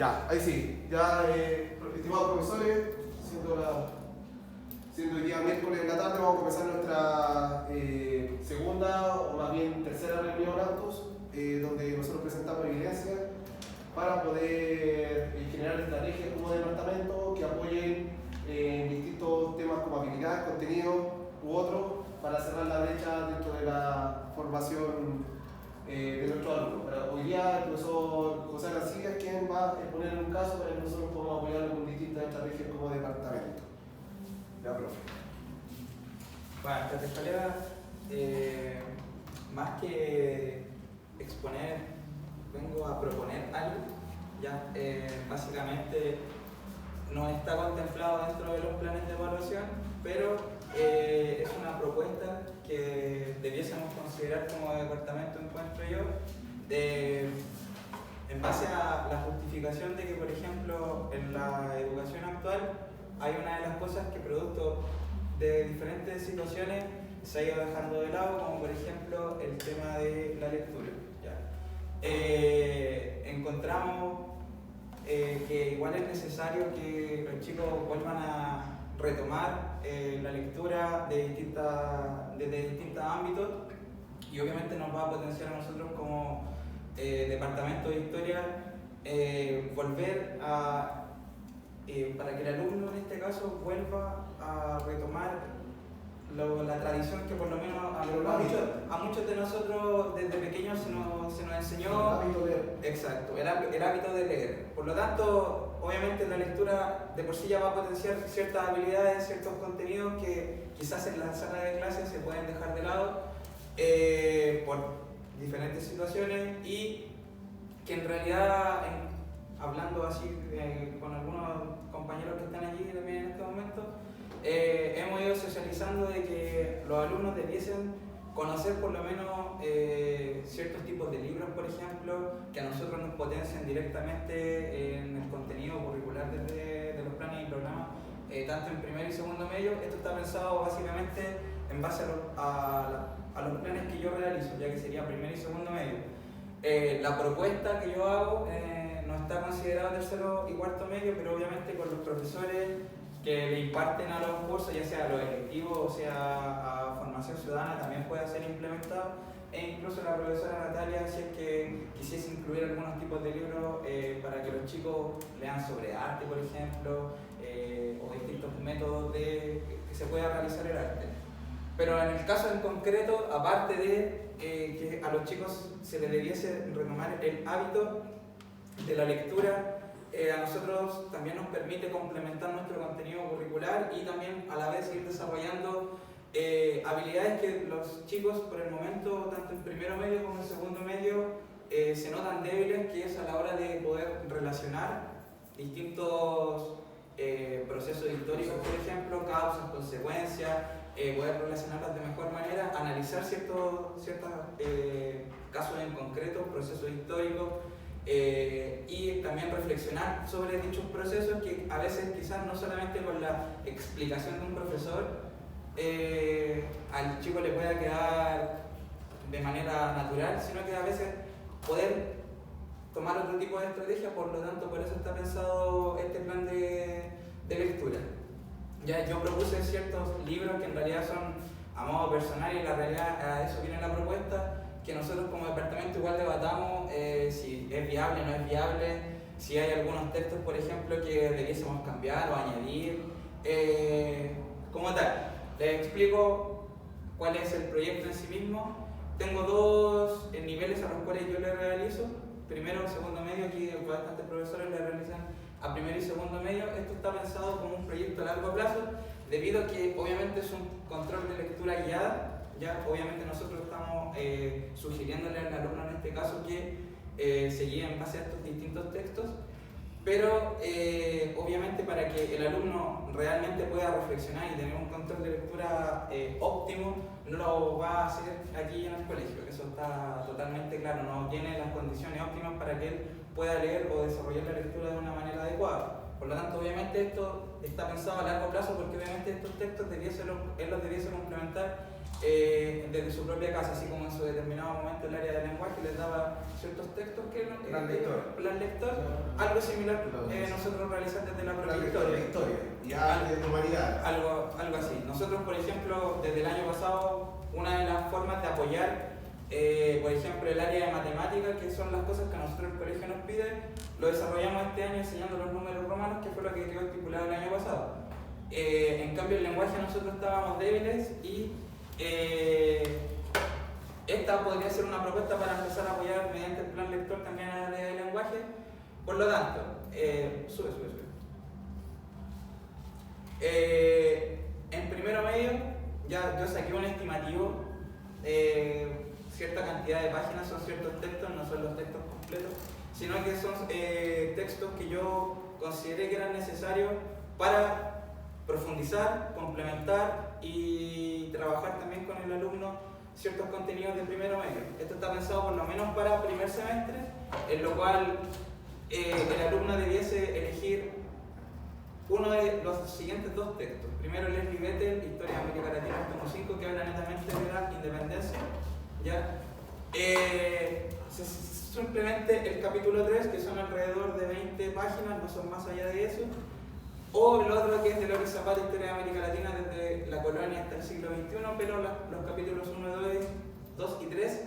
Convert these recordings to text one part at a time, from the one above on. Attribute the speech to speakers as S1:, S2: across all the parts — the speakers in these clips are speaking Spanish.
S1: Ya, ahí sí. Ya, estimados profesores, siendo el día miércoles en la tarde, vamos a comenzar nuestra segunda o más bien tercera reunión ANTOS, donde nosotros presentamos evidencia para poder generar estrategias como departamento que apoyen en distintos temas como habilidades, contenido u otros para cerrar la brecha dentro de la formación de nuestros alumnos. Pero hoy día el profesor José Arancibia es quien va a exponer un caso para que nosotros podamos apoyarlo con distintas estrategias como departamento. Ya, profe.
S2: Bueno, esta textualidad, más que exponer, vengo a proponer algo. Ya, básicamente no está contemplado dentro de los planes de evaluación, pero es una propuesta que debiésemos considerar como departamento, encuentro yo, en base a la justificación de que, por ejemplo, en la educación actual hay una de las cosas que producto de diferentes situaciones se ha ido dejando de lado, como por ejemplo el tema de la lectura. ¿Ya? Encontramos que igual es necesario que los chicos vuelvan a retomar la lectura desde distintos ámbitos, y obviamente nos va a potenciar a nosotros como departamento de historia volver a para que el alumno en este caso vuelva a retomar la tradición que por lo menos a muchos de nosotros desde pequeños se nos enseñó.
S1: El hábito de leer.
S2: Exacto, el hábito de leer. Por lo tanto, obviamente la lectura de por sí ya va a potenciar ciertas habilidades, ciertos contenidos que quizás en la sala de clases se pueden dejar de lado por diferentes situaciones, y que en realidad, hablando así con algunos compañeros que están allí también en este momento, hemos ido socializando de que los alumnos debiesen conocer por lo menos ciertos tipos de libros, por ejemplo, que a nosotros nos potencian directamente en el contenido curricular de los planes y programas, tanto en primero y segundo medio. Esto está pensado básicamente en base a los planes que yo realizo, ya que sería primero y segundo medio. La propuesta que yo hago no está considerada tercero y cuarto medio, pero obviamente con los profesores que le imparten a los cursos, ya sea a los electivos o sea a formación ciudadana, también puede ser implementado, e incluso la profesora Natalia, si es que quisiese incluir algunos tipos de libros para que los chicos lean sobre arte, por ejemplo, o distintos métodos que se pueda realizar el arte. Pero en el caso en concreto, aparte de que a los chicos se les debiese retomar el hábito de la lectura, a nosotros también nos permite complementar nuestro contenido curricular y también a la vez ir desarrollando habilidades que los chicos por el momento, tanto en primero medio como en segundo medio, se notan débiles, que es a la hora de poder relacionar distintos procesos históricos, por ejemplo, causas, consecuencias, poder relacionarlas de mejor manera, analizar ciertos casos en concreto, procesos históricos, y también reflexionar sobre dichos procesos que a veces quizás no solamente con la explicación de un profesor al chico le pueda quedar de manera natural, sino que a veces poder tomar otro tipo de estrategia. Por lo tanto, por eso está pensado este plan de lectura. Ya yo propuse ciertos libros que en realidad son a modo personal, y la realidad a eso viene la propuesta, que nosotros como departamento igual debatamos si es viable o no es viable, si hay algunos textos, por ejemplo, que debiésemos cambiar o añadir. Como tal, les explico cuál es el proyecto en sí mismo. Tengo dos niveles a los cuales yo le realizo. Primero, segundo medio, aquí bastantes profesores le realizan a primero y segundo medio. Esto está pensado como un proyecto a largo plazo, debido a que obviamente es un control de lectura guiada. Ya, obviamente nosotros estamos sugiriéndole al alumno en este caso que se guíe en base a estos distintos textos, pero obviamente para que el alumno realmente pueda reflexionar y tener un control de lectura óptimo, no lo va a hacer aquí en el colegio, que eso está totalmente claro, no tiene las condiciones óptimas para que él pueda leer o desarrollar la lectura de una manera adecuada. Por lo tanto, obviamente esto está pensado a largo plazo, porque obviamente estos textos él los debiese complementar desde su propia casa, así como en su determinado momento el área del lenguaje les daba ciertos textos que
S1: plan lector,
S2: algo similar nosotros realizamos desde la propia historia.
S1: Y arte de humanidad.
S2: Algo así. Nosotros, por ejemplo, desde el año pasado, una de las formas de apoyar, por ejemplo, el área de matemáticas, que son las cosas que a nosotros el colegio nos pide, lo desarrollamos este año enseñando los números romanos, que fue lo que quedó estipulado el año pasado. En cambio, el lenguaje nosotros estábamos débiles y esta podría ser una propuesta para empezar a apoyar mediante el plan lector también a la área de lenguaje. Por lo tanto, sube. En primero medio, ya yo saqué un estimativo, cierta cantidad de páginas, son ciertos textos, no son los textos completos, sino que son textos que yo consideré que eran necesarios para profundizar, complementar y trabajar también con el alumno ciertos contenidos de primero medio. Esto está pensado por lo menos para primer semestre, en lo cual el alumno debiese elegir uno de los siguientes dos textos. Primero, Leslie Bethel, Historia de América Latina, tomo 5, que habla netamente de la independencia. ¿Ya? Simplemente el capítulo 3, que son alrededor de 20 páginas, no son más allá de eso. O el otro, que es de Loris Zapata, Historia de América Latina desde la colonia hasta el siglo XXI, pero los capítulos 1, 2 y 3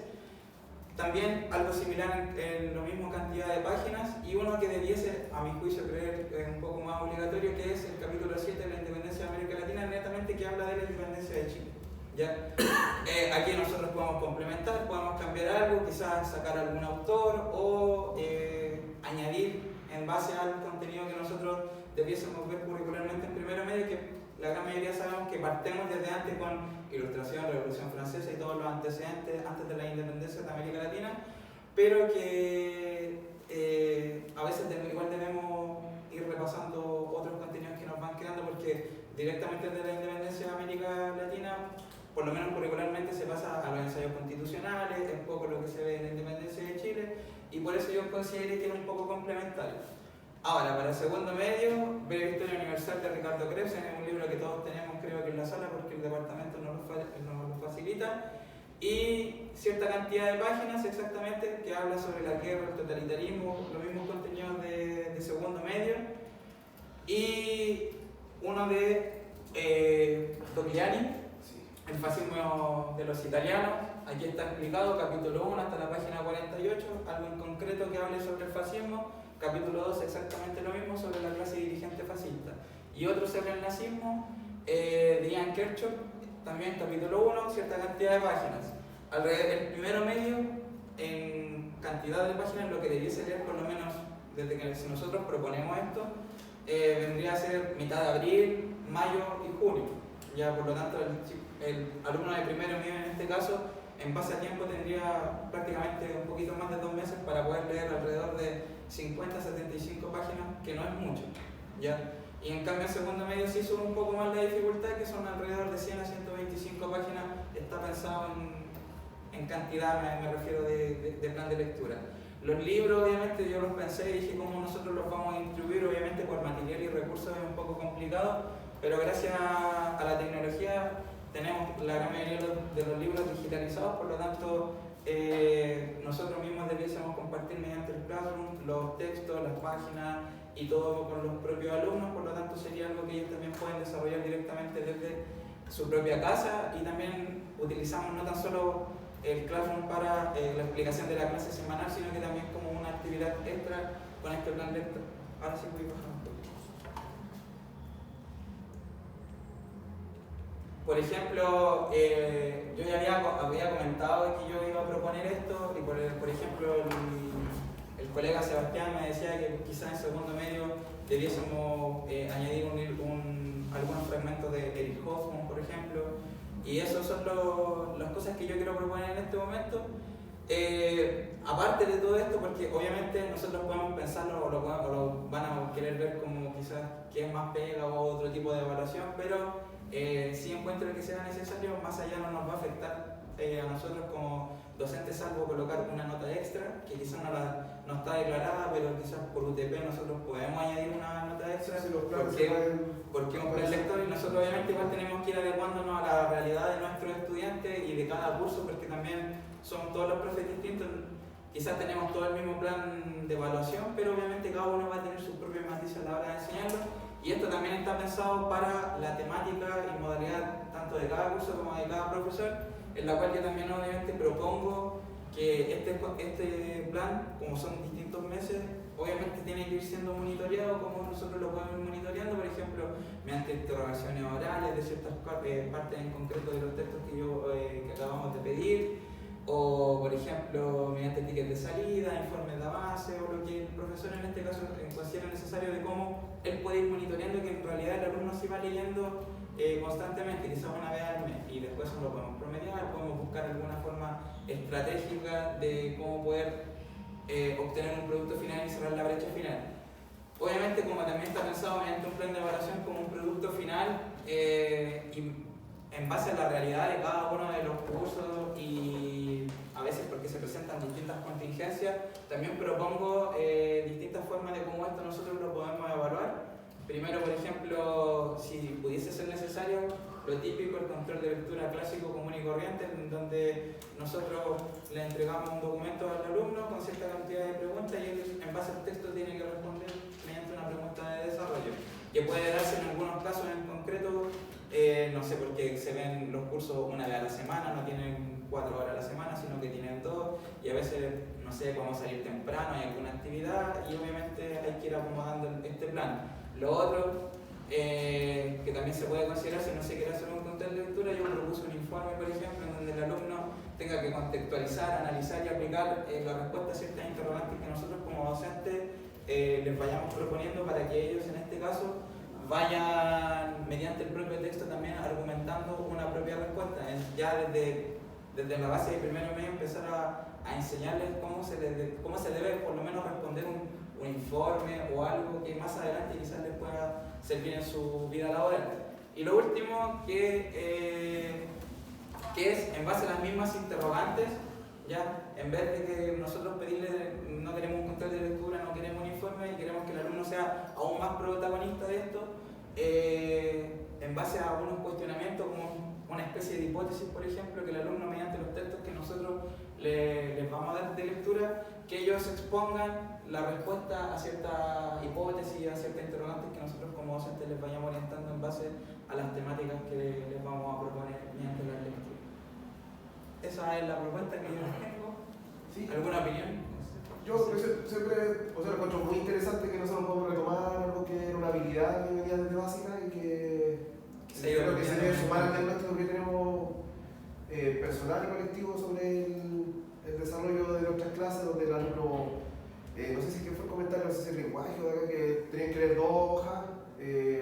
S2: también algo similar en la misma cantidad de páginas, y uno que debiese, a mi juicio, creer un poco más obligatorio, que es el capítulo 7 de la independencia de América Latina, netamente que habla de la independencia de Chile. ¿Ya? Aquí nosotros podemos complementar, podemos cambiar algo, quizás sacar algún autor o añadir en base al contenido que nosotros debiésemos ver curricularmente en primero medio, que la gran mayoría sabemos que partimos desde antes con Ilustración, Revolución Francesa y todos los antecedentes antes de la independencia de América Latina, pero que a veces igual debemos ir repasando otros contenidos que nos van quedando, porque directamente desde la independencia de América Latina, por lo menos curricularmente, se pasa a los ensayos constitucionales, es poco lo que se ve en la independencia de Chile, y por eso yo consideré que era un poco complementario. Ahora, para el segundo medio, Breve Historia Universal de Ricardo Krebs, es un libro que todos tenemos, creo que en la sala, porque el departamento nos lo facilita, y cierta cantidad de páginas exactamente que habla sobre la guerra, el totalitarismo, los mismos contenidos de segundo medio, y uno de Togliani, el fascismo de los italianos. Aquí está explicado, capítulo 1 hasta la página 48, algo en concreto que hable sobre el fascismo. Capítulo 2 exactamente lo mismo, sobre la clase dirigente fascista. Y otro sobre el nazismo, de Ian Kershaw, también capítulo 1, cierta cantidad de páginas. El primero medio, en cantidad de páginas, lo que debiese leer por lo menos desde que si nosotros proponemos esto, vendría a ser mitad de abril, mayo y junio. Ya, por lo tanto, el alumno de primero medio en este caso, en base a tiempo, tendría prácticamente un poquito más de 2 meses para poder leer alrededor de 50-75 páginas, que no es mucho, ¿ya? Y en cambio en segundo medio sí sube un poco más la dificultad, que son alrededor de 100 a 125 páginas. Está pensado en cantidad, me refiero de plan de lectura. Los libros, obviamente, yo los pensé y dije cómo nosotros los vamos a distribuir, obviamente por material y recursos es un poco complicado, pero gracias a la tecnología tenemos la gran mayoría de los libros digitalizados, por lo tanto nosotros mismos debiésemos compartir mediante el Classroom los textos, las páginas y todo con los propios alumnos, por lo tanto sería algo que ellos también pueden desarrollar directamente desde su propia casa, y también utilizamos no tan solo el Classroom para la explicación de la clase semanal, sino que también como una actividad extra con este plan lector. Ahora sí voy bajando un poquito. Por ejemplo, yo ya había comentado que yo iba a proponer esto, y por ejemplo el colega Sebastián me decía que quizás en segundo medio debiésemos añadir algunos fragmentos de Erich Hoffmann, por ejemplo, y esas son las cosas que yo quiero proponer en este momento. Aparte de todo esto, porque obviamente nosotros podemos pensarlo o lo van a querer ver como quizás que es más pega o otro tipo de evaluación, pero si encuentro que sea necesario, más allá no nos va a afectar a nosotros como docente, salvo colocar una nota extra, que quizás no está declarada, pero quizás por UTP nosotros podemos añadir una nota extra,
S1: Sí, los planes
S2: porque es un plan lector y nosotros obviamente igual tenemos que ir adecuándonos a la realidad de nuestros estudiantes y de cada curso, porque también son todos los profes distintos. Quizás tenemos todo el mismo plan de evaluación, pero obviamente cada uno va a tener sus propios matices a la hora de enseñarlo. Y esto también está pensado para la temática y modalidad tanto de cada curso como de cada profesor, en la cual yo también obviamente propongo que este plan, como son distintos meses, obviamente tiene que ir siendo monitoreado como nosotros lo podemos ir monitoreando, por ejemplo, mediante interrogaciones orales de ciertas partes en concreto de los textos que acabamos de pedir, o por ejemplo mediante tickets de salida, informes de avance o lo que el profesor en este caso considera necesario de cómo él puede ir monitoreando que en realidad el alumno se va leyendo constantemente, quizás una vez al mes, y después lo podemos promediar, podemos buscar alguna forma estratégica de cómo poder obtener un producto final y cerrar la brecha final. Obviamente, como también está pensado mediante un plan de evaluación como un producto final y en base a la realidad de cada uno de los cursos y a veces porque se presentan distintas contingencias, también propongo distintas formas de cómo esto nosotros lo podemos evaluar. Primero, por ejemplo, si pudiese ser necesario, lo típico, el control de lectura clásico, común y corriente, en donde nosotros le entregamos un documento al alumno con cierta cantidad de preguntas y él en base al texto tiene que responder mediante una pregunta de desarrollo, que puede darse en algunos casos en concreto, no sé, porque se ven los cursos una vez a la semana, no tienen 4 horas a la semana, sino que tienen 2, y a veces, no sé, podemos salir temprano, hay alguna actividad, y obviamente hay que ir acomodando este plan. Lo otro, que también se puede considerar si no se quiere hacer un control de lectura, yo propuse un informe, por ejemplo, en donde el alumno tenga que contextualizar, analizar y aplicar la respuesta a ciertas interrogantes que nosotros como docentes les vayamos proponiendo para que ellos en este caso vayan mediante el propio texto también argumentando una propia respuesta. Ya desde la base de primero medio empezar a enseñarles cómo se debe por lo menos responder un informe o algo que más adelante quizás les pueda servir en su vida laboral. Y lo último, que es en base a las mismas interrogantes, ya, en vez de que nosotros pedirle, no queremos un control de lectura, no queremos un informe y queremos que el alumno sea aún más protagonista de esto, en base a algunos cuestionamientos como una especie de hipótesis, por ejemplo, que el alumno mediante los textos que nosotros les vamos a dar de lectura, que ellos expongan la respuesta a cierta hipótesis, a ciertas interrogantes que nosotros como docentes les vayamos orientando en base a las temáticas que les vamos a proponer mediante la lectura. Esa es la propuesta que yo tengo.
S1: Sí.
S2: ¿Alguna opinión?
S1: Yo siempre lo encuentro muy interesante que nosotros podemos retomar algo que era una habilidad que venía desde básica y que creo que se debe sumar al diagnóstico que tenemos personal y colectivo sobre el desarrollo de nuestras clases, donde el alumno, no sé si fue el comentario, no sé si el lenguaje o de acá, que tenían que leer 2 hojas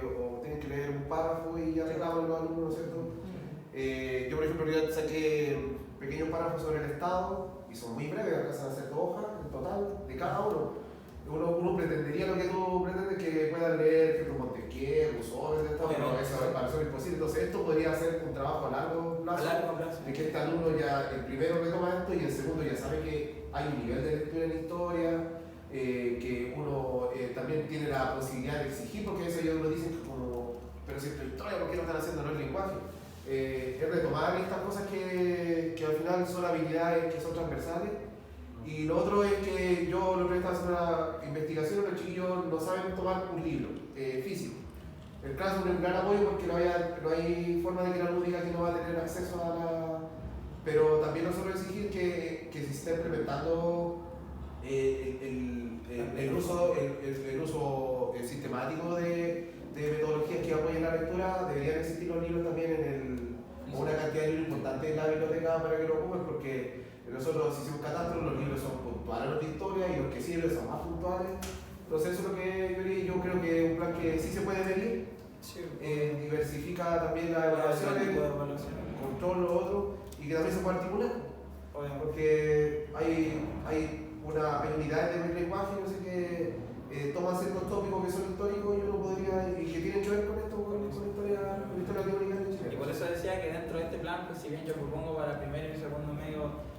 S1: o tienen que leer un párrafo y ya arreglaban los alumnos, ¿no es cierto? Yo, por ejemplo, ya saqué pequeños párrafos sobre el Estado y son muy breves, alcanzan a ser 2 hojas en total de cada uno. Uno pretendería lo que tú pretendes, que puedan leer que Montesquieu, Rousseau, pero eso para eso es imposible. Entonces, esto podría ser un trabajo a largo plazo, de que este alumno ya, el primero retoma esto y el segundo ya sabe que hay un nivel de lectura en historia, que uno también tiene la posibilidad de exigir, porque eso ellos lo dicen que como, pero si es historia, ¿por qué lo están haciendo? No es lenguaje. Es retomar estas cosas que al final son habilidades que son transversales. Y lo otro es que yo lo que estaba haciendo una investigación, los chiquillos no saben tomar un libro físico. El caso es un gran apoyo porque no hay forma de que el alumno diga que no va a tener acceso a la... Pero también nosotros exigir que se esté implementando el uso sistemático de metodologías que apoyen la lectura. Deberían existir los libros también una cantidad de libros importantes en la biblioteca para que lo ocupen, porque nosotros hicimos catastro, los libros son puntuales los de historia y los que sirven son más puntuales. Entonces eso es lo que yo creo que es un plan que sí se puede medir, diversifica también las evaluaciones, control lo otro, y que también se puede articular, porque hay unidades de lenguaje, no sé, que toman ciertos tópicos que son históricos y uno podría, y que tienen que ver con esto, con historia teórica de Chile.
S2: Y por eso decía que dentro de este plan, pues si bien yo propongo para primero y segundo medio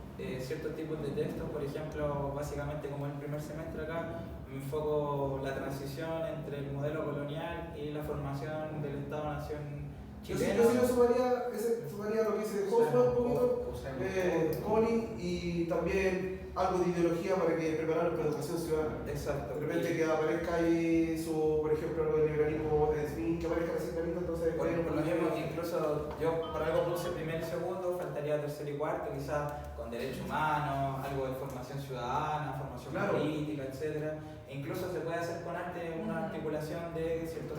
S2: ciertos tipos de textos. Por ejemplo, básicamente como el primer semestre acá, me enfoco la transición entre el modelo colonial y la formación del Estado-Nación chileno.
S1: Yo sí lo sumaría lo que dice Hoffman un poquito, Connie, y también algo de ideología para que prepararnos para educación ciudadana.
S2: Exacto.
S1: De repente que aparezca ahí por ejemplo, algo de liberalismo de Smith, que aparezca así clarito, entonces...
S2: Por lo mismo, incluso yo por algo puse primero y segundo, faltaría tercero y cuarto, quizás con derechos humanos, algo de formación ciudadana, formación política, etc. E incluso se puede hacer con arte una articulación de ciertos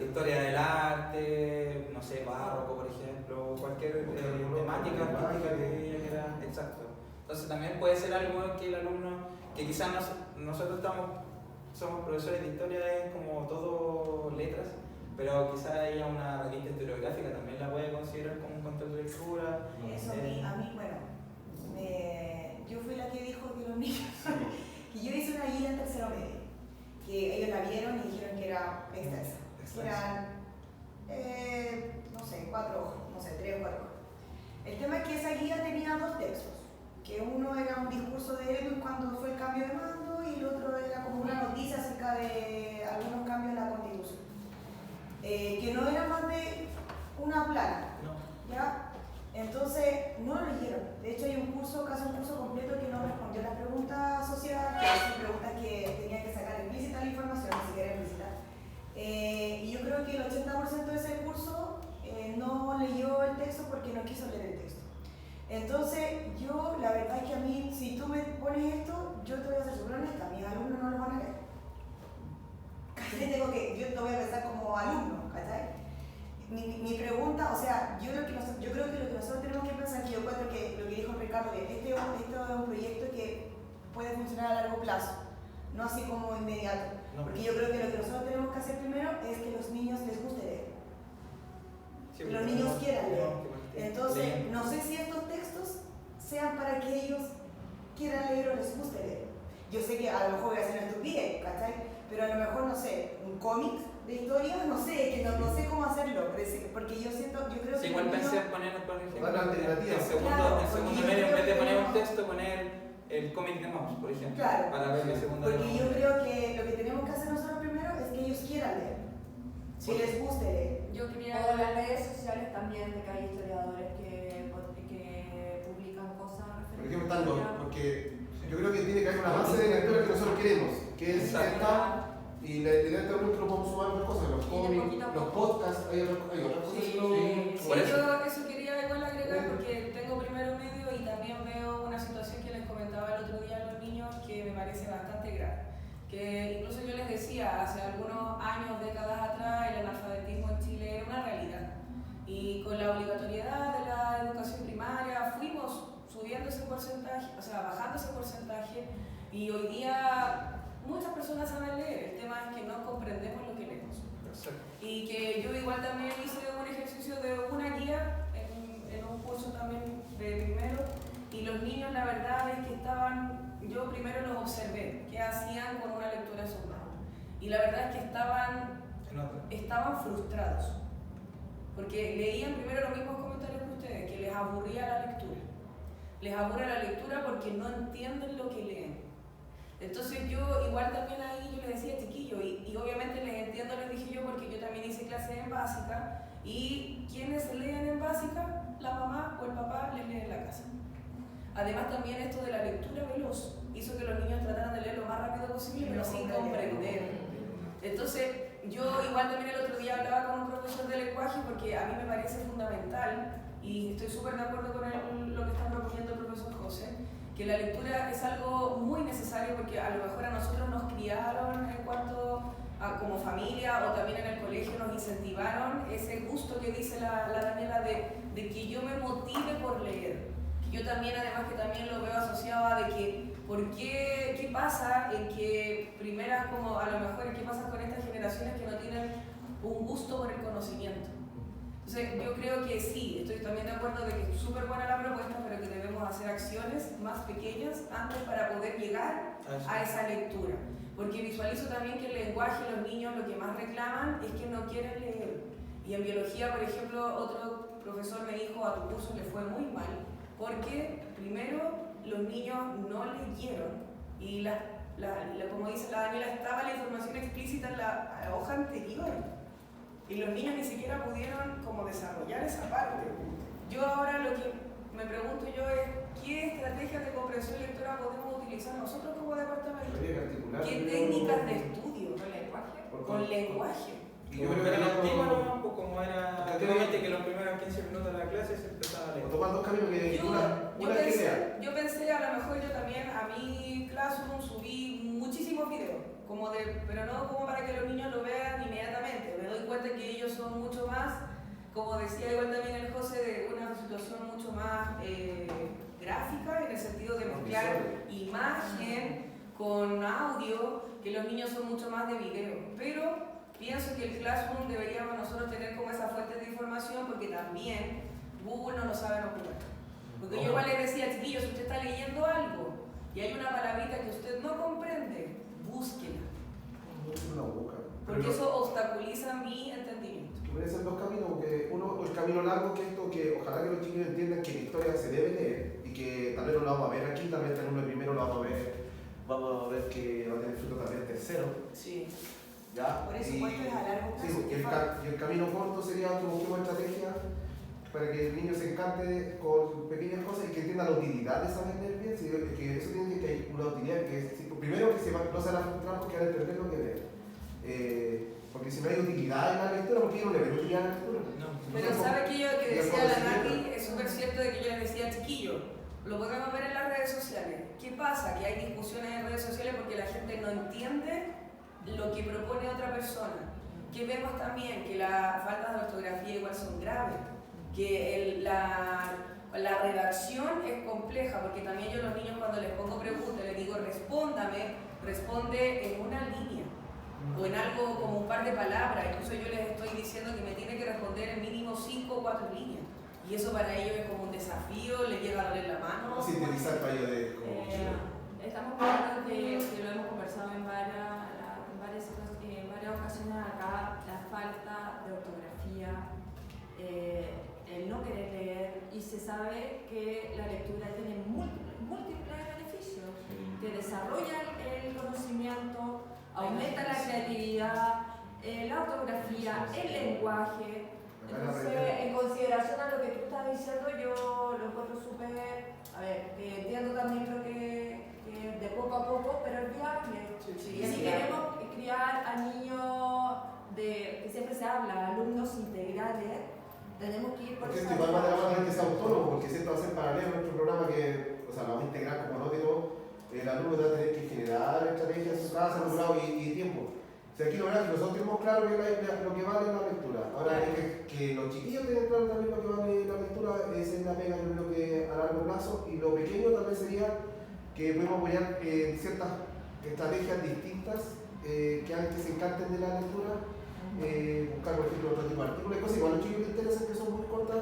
S2: historia del arte, no sé, barroco por ejemplo, cualquier temática artística que ella quiera. Exacto. Entonces también puede ser algo que el alumno, que quizás nosotros somos profesores de historia, es como todo letras, pero quizás haya una revista historiográfica, también la puede considerar como un contexto de lectura.
S3: Eso a mí, bueno, yo fui la que dijo que los niños, que yo hice una guía en tercero medio, que ellos la vieron y dijeron que era extensa, que eran, no sé, 4 hojas, no sé, 3 o 4 hojas. El tema es que esa guía tenía 2 textos, que uno era un discurso de Edwin cuando fue el cambio de mando y el otro era como una noticia acerca de algunos cambios en la Constitución, que no era más de una plana, ¿ya? Entonces no lo leyeron. De hecho hay casi un curso completo que no respondió las preguntas sociales, que son preguntas que tenían que sacar implícita la información, ni siquiera implícita. Y yo creo que el 80% de ese curso no leyó el texto porque no quiso leer el texto. Entonces, yo, la verdad es que a mí, si tú me pones esto, yo te voy a ser súper honesta, mis alumnos no lo van a leer. ¿Cachai? Yo te voy a pensar como alumno, ¿cachai? Mi pregunta, o sea, yo creo que lo que nosotros tenemos que pensar, que yo encuentro que lo que dijo Ricardo, que este es un proyecto que puede funcionar a largo plazo, no así como inmediato. Porque yo creo que lo que nosotros tenemos que hacer primero es que los niños les guste leer. Que los niños quieran leer. Entonces, no sé si estos textos sean para que ellos quieran leer o les guste leer. Yo sé que a lo mejor voy a hacer una estupidez, ¿cachai? Pero a lo mejor, no sé, un cómic de historia, no sé, que no sé cómo hacerlo, porque yo creo que...
S2: igual pensé en poner, por ejemplo,
S1: en
S2: segundo medio, en vez de poner un texto, poner el cómic de Maus, por ejemplo,
S3: claro,
S2: para ver el segundo.
S3: Porque yo creo que lo que tenemos que hacer nosotros primero es que ellos quieran leer, si les guste leer.
S4: Yo quería... O las redes sociales también, de que hay historiadores que publican cosas
S1: por ejemplo, porque yo creo que tiene que haber una base de la historia que nosotros queremos, que es esta, y directamente lo podemos sumar otras cosas, los cómics, los podcasts, hay otras cosas que no...
S4: Yo eso quería igual agregar porque tengo primero medio y también veo una situación que les comentaba el otro día a los niños que me parece bastante grave. Que incluso yo les decía, hace algunos años, décadas atrás, el analfabetismo en Chile era una realidad. Y con la obligatoriedad de la educación primaria fuimos subiendo ese porcentaje, o sea, bajando ese porcentaje, y hoy día muchas personas saben leer. El tema es que no comprendemos lo que leemos. Y que yo igual también hice un ejercicio de una guía en un curso también de primero, y los niños la verdad es que yo primero los observé, qué hacían con una lectura sonora. Y la verdad es que estaban frustrados, porque leían primero los mismos comentarios que ustedes, que les aburría la lectura. Les aburre la lectura porque no entienden lo que leen. Entonces yo igual también ahí yo les decía chiquillo, y obviamente les entiendo, les dije yo, porque yo también hice clases en básica, y quienes leen en básica, la mamá o el papá les lee en la casa. Además también esto de la lectura veloz hizo que los niños trataran de leer lo más rápido posible, pero sin comprender. Entonces yo igual también el otro día hablaba con un profesor de lenguaje, porque a mí me parece fundamental, y estoy súper de acuerdo con lo que está proponiendo el profesor José, que la lectura es algo muy necesario, porque a lo mejor a nosotros nos criaron en cuanto a, como familia, o también en el colegio nos incentivaron ese gusto que dice la Daniela de que yo me motive por leer. Yo también, además que también lo veo asociado a de que, ¿qué pasa en que primeras, como a lo mejor, qué pasa con estas generaciones que no tienen un gusto por el conocimiento? Entonces, yo creo que sí, estoy también de acuerdo de que es súper buena la propuesta, pero que debemos hacer acciones más pequeñas antes para poder llegar a esa lectura. Porque visualizo también que el lenguaje, los niños lo que más reclaman es que no quieren leer. Y en biología, por ejemplo, otro profesor me dijo, a tu curso le fue muy mal, porque primero los niños no leyeron y como dice la Daniela, estaba la información explícita en la hoja anterior y los niños ni siquiera pudieron como desarrollar esa parte. Yo ahora lo que me pregunto yo es ¿qué estrategias de comprensión lectora podemos utilizar nosotros como departamento? ¿Qué técnicas de estudio?
S3: ¿Con lenguaje?
S4: Con lenguaje.
S1: Y yo creo que
S2: era
S1: no,
S2: antiguo, pues como era antiguamente que los primeros 15 minutos de la clase se empezaba a leer.
S1: o tomar dos caminos que
S4: Yo pensé, a lo mejor yo también a mi Classroom subí muchísimos videos, pero no como para que los niños lo vean inmediatamente. Me doy cuenta que ellos son mucho más, como decía igual también el José, de una situación mucho más gráfica, en el sentido de mezclar imagen con audio, que los niños son mucho más de video. Pero pienso que el Classroom deberíamos nosotros tener como esa fuente de información porque también Google no lo sabe ocupar. Porque yo igual les decía, chiquillos, si usted está leyendo algo y hay una palabrita que usted no comprende, búsquela. Porque eso obstaculiza mi entendimiento.
S1: Pueden ser dos caminos, porque uno, el camino largo, que esto, que ojalá que los chicos entiendan que la historia se debe leer y que tal vez no lo vamos a ver aquí, tal vez en uno primero lo vamos a ver que va a tener fruto también tercero.
S4: Sí.
S1: ¿Ya?
S3: Por eso puesto es a largo plazo.
S1: Sí, y el camino corto sería que busquemos estrategias para que el niño se encante con pequeñas cosas y que entienda la utilidad de saber leer bien. Que eso tiene que hay una utilidad, que es, primero que no se van a frustrar porque van a entender lo que leen. Porque si no hay utilidad en la lectura, ¿por qué yo no le veo utilidad en la lectura?
S2: No.
S4: Pero sabe que yo que decía la Nati, es súper cierto de que yo les decía, chiquillo, lo podemos ver en las redes sociales. ¿Qué pasa? Que hay discusiones en redes sociales porque la gente no entiende lo que propone otra persona. Que vemos también que las faltas de ortografía igual son graves, que la redacción es compleja, porque también yo a los niños cuando les pongo preguntas, les digo responde en una línea o en algo como un par de palabras, incluso yo les estoy diciendo que me tiene que responder en mínimo 5 o 4 líneas. Y eso para ellos es como un desafío, les llega a doler la mano.
S1: Sintetizar para ellos de como
S5: estamos hablando que lo hemos conversado en varias ocasiones acá, la falta de ortografía, el no querer leer, y se sabe que la lectura tiene múltiples beneficios, que desarrolla el conocimiento, aumenta la creatividad, la ortografía, el lenguaje. Entonces, en consideración a lo que tú estás diciendo, yo lo encuentro súper, que entiendo también lo que de poco a poco, pero es viable. Y si queremos criar a niños que siempre se habla, alumnos integrales, tenemos que ir por
S1: esa igual va a tener que ser autónomo, porque si esto va a ser paralelo a nuestro programa que, o sea, lo vamos a integrar como no digo, el alumno va a tener que generar estrategias en su casa, en un lado y tiempo. O sea, aquí lo verdad es que nosotros tenemos claro que lo que vale la lectura. Ahora que los chiquillos tienen claro también lo que vale la lectura, esa es la pega, yo creo que a largo plazo. Y lo pequeño también sería que podemos apoyar ciertas estrategias distintas que hagan que se encanten de la lectura. Buscar, por ejemplo, otro tipo de artículos y cosas. Igual los chicos les interesan que son muy cortas,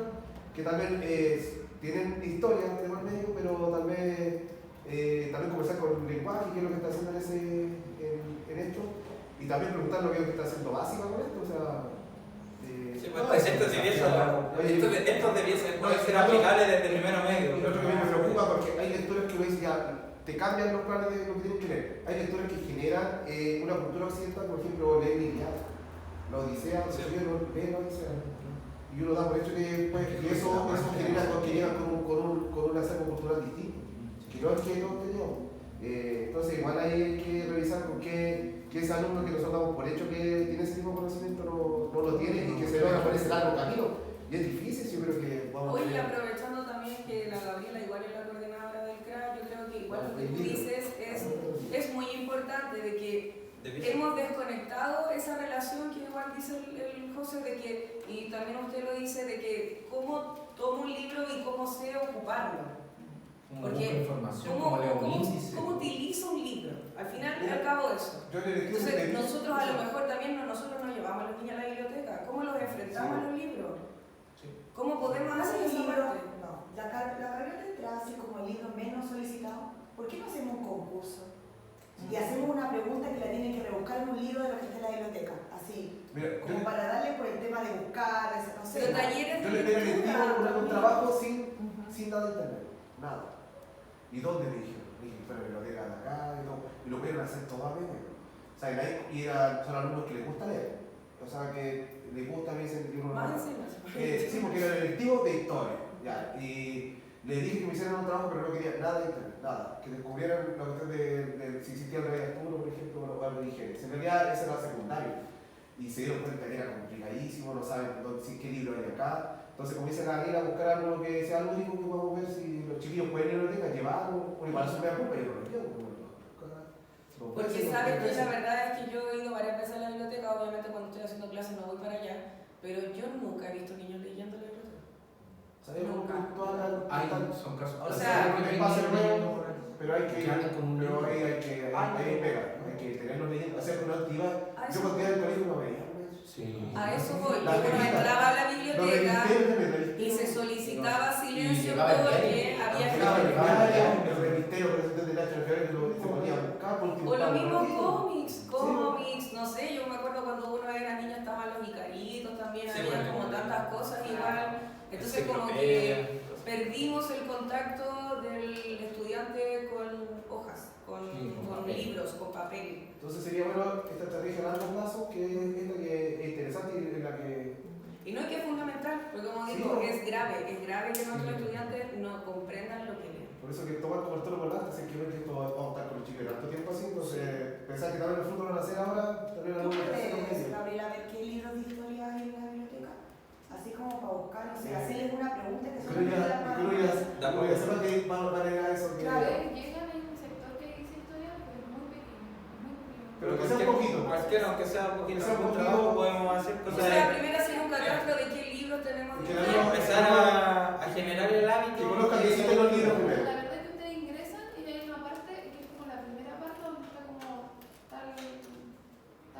S1: que tal vez tienen historia de por medio, pero tal vez también conversar con el lenguaje, qué es lo que está haciendo en esto. Y también preguntar lo que está haciendo básica con esto, o sea...
S2: Estos debiesen ser aplicables desde el primero medio.
S1: Y lo otro que me preocupa, porque hay lecturas que uno dice ya, te cambian los planes de lo que tienes que leer. Hay lecturas que generan una cultura occidental, por ejemplo, leer Iliada, la Odisea, leen la Odisea. Y uno da por hecho que pues, y eso genera que llegan con un acervo cultural distinto, que no es que todos teníamos. Entonces igual hay que revisar con qué ese alumno que nosotros damos por hecho que tiene ese tipo de conocimiento no lo tiene y que se logra por ese largo camino. Y es difícil, yo creo que vamos a
S4: Oye,
S1: tener...
S4: aprovechando también que la Gabriela igual es la coordinadora del CRA, yo creo que igual lo que tú dices es muy importante, de que hemos desconectado esa relación que igual dice el José, de que, y también usted lo dice, de que cómo tomo un libro y cómo sé ocuparlo. Porque ¿cómo utilizo un libro? Al final y al cabo eso. Entonces nosotros a lo mejor también nosotros nos llevamos a los niños a la biblioteca. ¿Cómo los enfrentamos a los libros? ¿Cómo podemos hacer esa parte?
S3: No, la carrera de entrada, así como el libro menos solicitado, ¿por qué no hacemos un concurso? Y hacemos una pregunta que la tienen que rebuscar en un libro de lo que está en la biblioteca, así, como para darle por el tema de buscar, no sé.
S4: Pero talleres
S1: yo le pedí un trabajo sin nada de internet. nada. ¿Y dónde me dijeron? Me dijeron, pero biblioteca de acá y todo. Y lo pudieron hacer todo a medio. O sea, y son alumnos que les gusta leer. O sea, que les gusta, me dicen que uno...
S4: Más encima.
S1: Sí, porque era el electivo de historia. Ya, y le dije que me hicieran un trabajo, pero no quería nada de internet, nada. Que descubrieran la cuestión de si existía el rey Arturo, por ejemplo, o algo de higiene. En realidad ese era secundario. Y se dieron cuenta que era complicadísimo, no saben qué libro hay acá. Entonces comienzan a ir a buscar algo que sea lo único que podemos ver si los chiquillos pueden ir a la biblioteca, llevarlo, o igual eso me da culpa, yo no lo llevo.
S4: Porque sabes que la verdad es que yo he ido varias veces a la biblioteca, obviamente cuando estoy haciendo clases no voy para allá, pero yo nunca he visto niños leyendo la biblioteca.
S1: Sabemos que
S6: son casos.
S4: O sea,
S1: que pase nuevo, pero hay que tenerlo leyendo, hacer una actividad. Yo cuando iba al colegio no veía.
S6: Sí.
S4: A eso voy, yo uno entraba a la biblioteca y se solicitaba silencio porque había o lo mismo cómics, no sé, yo me acuerdo cuando uno era niño estaban los Icaritos también,
S2: Sí,
S4: había como tantas cosas igual, entonces como que perdimos el contacto del estudiante con hojas, con libros, con papel.
S1: Entonces sería bueno esta estrategia a largo plazo, que es la que es interesante y es la que...
S4: Y no es que es fundamental, porque como digo, es grave que nuestros estudiantes no comprendan lo que leen.
S1: Por eso que tomar como esto lo guardaste, es que ver que esto va a estar con los chicos tanto tiempo así, entonces pensar que tal vez el fruto lo van a hacer ahora, tal vez la
S3: ¿Tú
S1: luna
S3: puedes, Gabriela, ver qué libros de historia hay en la biblioteca? Así como para buscar, o sea, hacerles una pregunta que son
S1: ya sepa que van a leer a eso.
S7: Claro, llegan en un sector que dice historia, pero es muy pequeño, muy pequeño.
S1: Pero que sea un poquito.
S2: Cualquiera, aunque sea un poquito,
S1: Que sea un
S2: algún
S1: poquito.
S2: trabajo, podemos hacer
S4: O
S2: cosas.
S4: sea, primero hacer un catastro de qué libros tenemos
S1: Que
S4: de
S1: la
S2: Y
S1: libros-
S2: empezar a generar el hábito.
S1: Que conozcan que existen los libros primero.
S7: La verdad es que ustedes ingresan y hay una parte que es como la primera parte donde está como está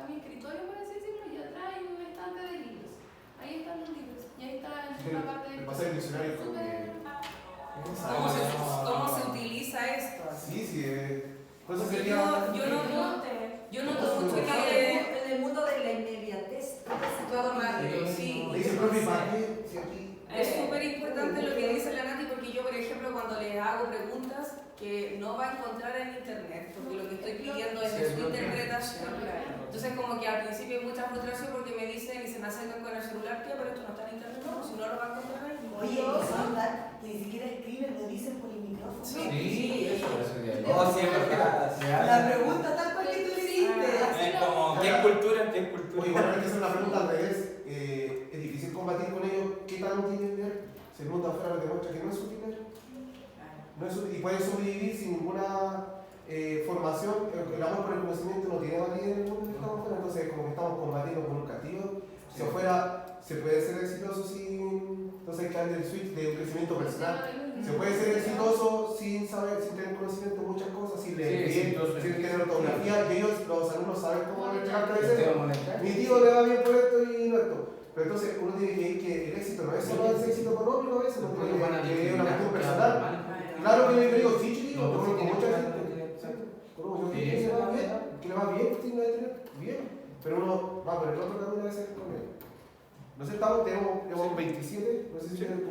S7: mi escritorio, por así decirlo, y atrás hay un estante de libros. Ahí están los libros. Y ahí está una parte de...
S1: El pasar el diccionario como que...
S4: ¿Cómo se utiliza esto?
S1: Sí, por eso
S4: Porque
S1: sería...
S4: yo noto mucho que
S5: En el mundo de la inmediatez,
S4: todo rápido, sí.
S1: Le dice, profe, ¿para qué? Si aquí...
S4: Es súper importante lo que dice la Nati, porque yo, por ejemplo, cuando les hago preguntas que no va a encontrar en internet, porque lo que estoy pidiendo es de su interpretación. Entonces, como que al principio hay mucha frustración porque me dicen y se me acercan con el celular, tío, pero esto no está en internet, no, si no lo va a encontrar ahí.
S3: Oye, que ni siquiera escriben, lo dicen por el micrófono.
S4: Sí.
S6: Eso sería.
S2: Oh, sí, es verdad.
S3: La pregunta tal cual que tú le hiciste.
S2: Es como, ¿qué es cultura? ¿Qué es
S1: Oye,
S2: cultura?
S1: bueno, hay que hacer una pregunta al revés. Es difícil combatir con ellos. ¿Qué tal útil es leer? Si el mundo afuera nos demuestra que no es útil leer. No es útil, y pueden sobrevivir sin ninguna formación. El amor por el conocimiento no tiene validez en el mundo que estamos afuera. Entonces, como que estamos combatiendo con un castigo. Si afuera se puede ser exitoso sin... Entonces hay que darle el switch de un crecimiento personal. Se puede ser exitoso sin saber, sin tener conocimiento de muchas cosas, sin leer bien, sin tener ortografía. Y ellos, los alumnos, saben cómo entregar cabeceras. Mi tío le va bien por esto y no esto. Pero entonces uno tiene que ir que el éxito no es solo el éxito económico, a veces uno tiene que es una cuestión personal. Claro que yo digo, sí, chiquillo, conozco mucha gente. Conozco gente que le va bien, tiene que tener bien. Pero uno va por el otro camino a veces con él. No sé, tenemos 27, no sé si tienen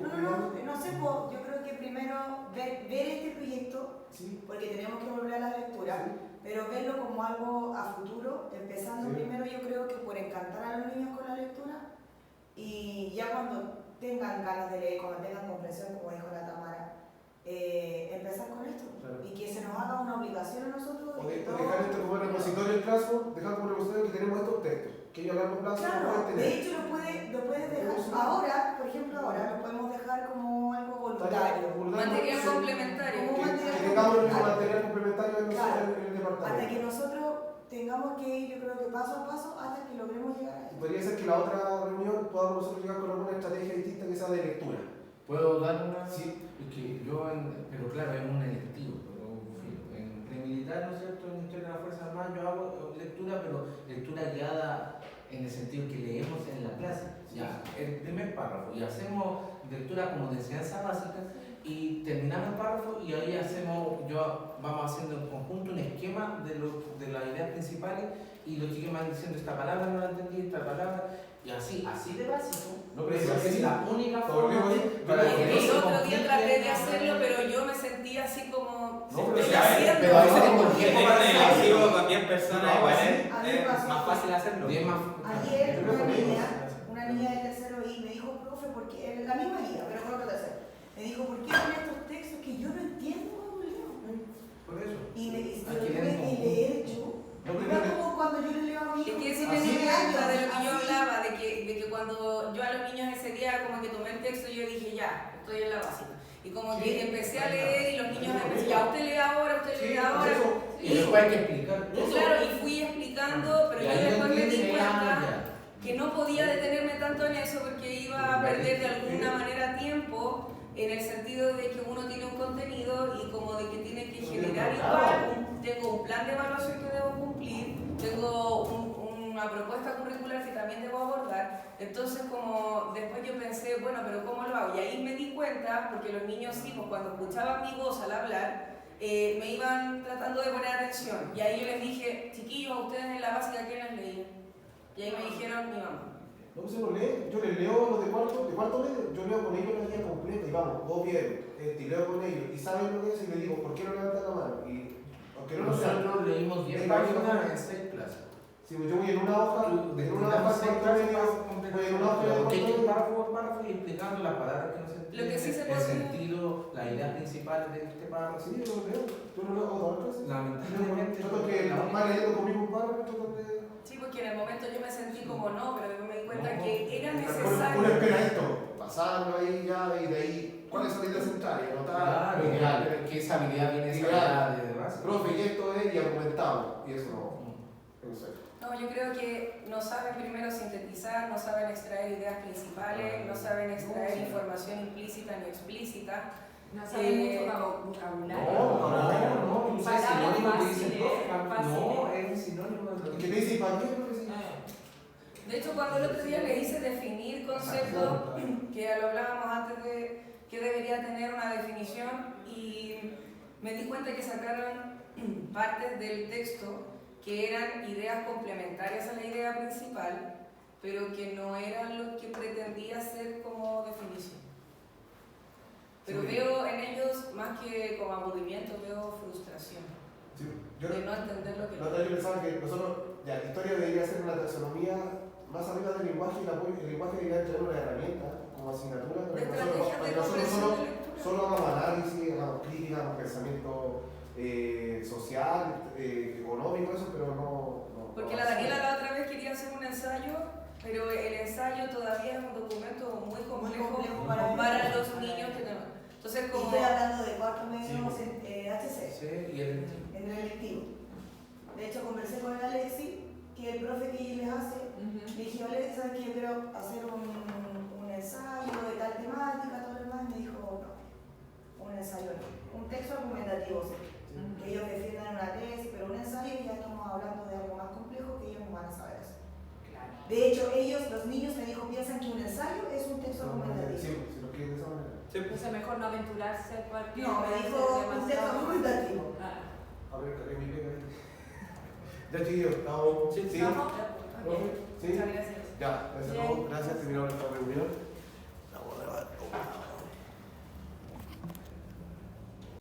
S3: No sé, yo creo que primero ver este proyecto,
S1: Sí.
S3: porque tenemos que volver a la lectura, pero verlo como algo a futuro, empezando primero yo creo que por encantar a los niños con la lectura y ya cuando tengan ganas de leer, cuando tengan comprensión, como dijo la Tamara, empezar con esto y que se nos haga una obligación a nosotros.
S1: O dejar esto como repositorio en clase, dejar como repositorio que tenemos estos textos, que ellos a largo plazo no
S3: Claro,
S1: pueden tener.
S3: de hecho lo puedes dejar ahora, por ejemplo ahora, lo podemos dejar como algo voluntario.
S4: Material complementario.
S3: Como material
S1: Que tengamos el
S3: complementario.
S1: material complementario en
S3: Claro.
S1: el departamento.
S3: Hasta que nosotros tengamos que ir, yo creo que paso a paso, hasta que logremos llegar a eso.
S1: Podría ser que la otra reunión podamos nosotros llegar con alguna estrategia distinta que sea de lectura.
S6: ¿Puedo dar una?
S1: Sí.
S6: Es que pero claro, es un electivo. En premilitar, ¿no es cierto? En Historia de las Fuerzas Armadas yo hago lectura, pero lectura guiada en el sentido que leemos en la clase. Ya, el primer párrafo, y hacemos lectura como de enseñanza básica, y terminamos el párrafo y ahí vamos haciendo en conjunto un esquema de las ideas principales y los chicos van diciendo esta palabra no la entendí, esta palabra, y así de básico.
S1: No, pero
S6: Esa es la única forma
S1: para
S6: que
S1: que
S4: El
S6: no
S4: otro
S6: se
S4: día
S6: complique.
S4: traté de hacerlo, pero yo me sentía así como.
S1: No, pero
S4: estoy
S1: si a ver,
S4: haciendo.
S1: pero a veces
S2: Con
S1: con tiempo para
S2: el
S1: hacerlo.
S2: archivo con 10 personas
S1: No,
S2: igual
S1: sí.
S3: A mí me
S2: es
S3: pasó.
S2: más fácil hacerlo.
S6: Y es más-
S3: Ayer
S1: Yo creo que con ellos.
S3: una niña del tercero I me dijo, profe, porque en la misma guía, pero con otro tercero, me dijo, ¿por qué con estos textos que yo no entiendo cuando leo?
S6: Por eso.
S3: Y me dice,
S6: Hay
S3: lo
S6: que
S3: tuve
S6: leer
S3: que
S6: como-
S3: leer yo.
S1: No,
S3: Era
S1: pero
S3: como cuando yo le leo a mi
S4: Es
S3: hijo.
S4: que sí me
S1: Así
S4: di
S1: es.
S4: cuenta de lo que yo
S3: Así.
S4: hablaba, de que cuando yo a los niños ese día como que tomé el texto, yo dije ya, estoy en la básica. Y como
S1: Sí.
S4: que empecé a leer y los niños me decían, ya usted lee ahora, usted
S1: Sí,
S4: lee
S1: por
S4: ahora.
S1: eso.
S6: Y después hay que explicar
S4: Y
S6: todo.
S4: claro, y fui explicando, pero
S6: Y
S4: yo
S6: ahí
S4: después me di
S6: entiende,
S4: cuenta que no podía detenerme tanto en eso porque iba a perder de alguna manera tiempo en el sentido de que uno tiene un contenido y como de que tiene que generar igual, tengo un plan de evaluación que debo cumplir, tengo una propuesta curricular que también debo abordar, entonces como después yo pensé, bueno, pero ¿cómo lo hago? Y ahí me di cuenta, porque los niños sí, pues cuando escuchaban mi voz al hablar, me iban tratando de poner atención, y ahí yo les dije, chiquillos, a ustedes en la básica, ¿quién les leía? Y ahí me dijeron, mi mamá.
S1: No, pues uno lee, yo les leo los de cuarto medio, yo leo con ellos la guía completa y vamos, vos bien, y leo con ellos y saben lo que es y les digo, ¿por qué no levantan la mano? Y aunque no lo sean,
S6: Nosotros leímos 10 páginas en 6 clases.
S1: si yo voy en una hoja, en una hoja de cuarto medio, voy en una hoja de cuarto
S6: Porque
S1: medio.
S6: párrafo por párrafo y explicando las palabras que no se entienden,
S4: Lo que sí se
S6: el
S4: puede-
S6: sentido, las ideas principales de este párrafo.
S1: Sí, yo lo leo, yo lo leo a todas las clases.
S6: Lamentablemente,
S1: Trato que
S6: la
S1: va leyendo conmigo un párrafo, trato de...
S4: Sí, porque en el momento yo me sentí como no, pero después me di cuenta
S6: No,
S4: que era
S1: Uno
S4: necesario.
S1: espera esto, pasarlo ahí ya, y de ahí, ¿cuáles son las ideas centrales? Anotar,
S6: Claro,
S1: ideal.
S6: que esa habilidad viene esa
S1: Ideal.
S6: habilidad de base.
S1: Profe, y esto es, y argumentamos, y eso no sé.
S4: No, yo creo que no saben primero sintetizar, no saben extraer ideas principales, no saben extraer información implícita ni explícita.
S5: No saben mucho vocabulario.
S6: No, tú sabes
S5: Palabras
S6: sinónimo que dice
S5: fáciles,
S6: profe, no,
S5: fáciles.
S6: es un sinónimo de lo
S1: ¿Qué te dice para qué?
S4: De hecho, cuando el otro día les hice definir conceptos, que ya lo hablábamos antes de que debería tener una definición, y me di cuenta que sacaron partes del texto que eran ideas complementarias a la idea principal, pero que no eran lo que pretendía ser como definición. Pero
S1: Sí.
S4: veo en ellos, más que como aburrimiento, veo frustración
S1: Sí, yo
S4: de no entender lo que
S1: la otra vez yo pensaba que nosotros, ya, la historia debería ser una taxonomía más arriba del lenguaje y el lenguaje debería tener una herramienta como asignatura
S4: de
S1: para que
S4: estrategias
S1: nosotros,
S4: de
S1: para que
S4: comprensión
S1: nosotros
S4: de lectura.
S1: solo hagamos análisis, hagamos crítica, hagamos pensamiento social, económico, eso, pero no.
S4: Porque
S1: no
S4: la
S1: así.
S4: Daniela la otra vez quería hacer un ensayo, pero el ensayo todavía es un documento muy complejo
S3: complejo
S4: para
S3: para
S4: los niños que tenemos. Entonces,
S3: Y
S4: como
S3: estoy hablando de cuarto medio
S1: Sí.
S3: HC,
S6: Sí, y el
S3: en el electivo. De hecho, conversé con el Alexi, que el profe que les hace, le dije, Alexi, ¿sabes que yo quiero hacer un ensayo de tal temática, todo lo demás? Me dijo, no, un ensayo no. Un texto argumentativo, sí. Que ellos defiendan una tesis, pero un ensayo ya estamos hablando de algo más complejo que ellos no van a saber eso. De hecho, ellos, los niños, me dijo, piensan que un ensayo es un texto argumentativo.
S1: Sí, si lo quieren de esa manera.
S5: Entonces mejor no aventurarse porque
S3: No, me
S5: puede
S3: dijo
S5: ser
S3: un texto
S5: demasiado-
S3: argumentativo.
S5: Ah,
S1: A ver, cargué mi pega ahí. Ya, chiquillos, estamos.
S2: Sí,
S1: Sí.
S5: ¿estamos?
S1: ¿Profe? Sí.
S4: muchas gracias.
S1: Ya, gracias a todos. Gracias, terminamos esta reunión.